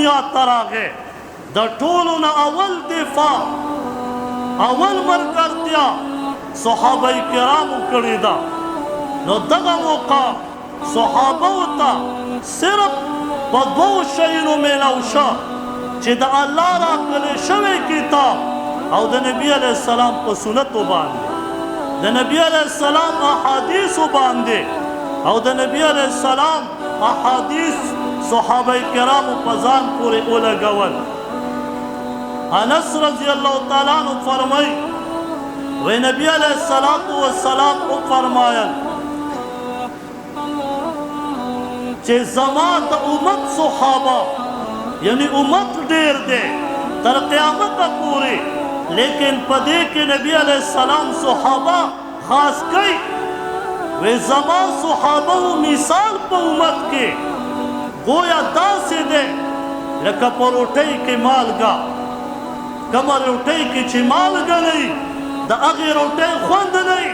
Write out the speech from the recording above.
دنیا تراغه د ټولو نه اول دفاع اول ملګرتیا صحابه کرامو کړې ده. نو دغه موقع صحابو ته صرف په دوو شیانو میلاو شه چې د الله راکړی شوی کتاب او د نبی علیه السلام په سنتو باندې، د نبی علیه السلام احادیثو باندې او د نبی علیه السلام احادیث صحابه کرامو په ځان پورې ولګول. انس رضی الله تعالی عنہ فرمایي وی نبی علیه السلام وفرمایل چې زما د امت صحابه یعنی امت ډیر دی تر قیامت پورې، لیکن په دې کې نبی علیه السلام صحابه خاص کوي وی زما صحابه مثال په امت کې گویا داسې دی لکه په روټۍ کې مالګه. کومه روټۍ کې چې مالګه نه وي د هغې روټۍ خوند نه وي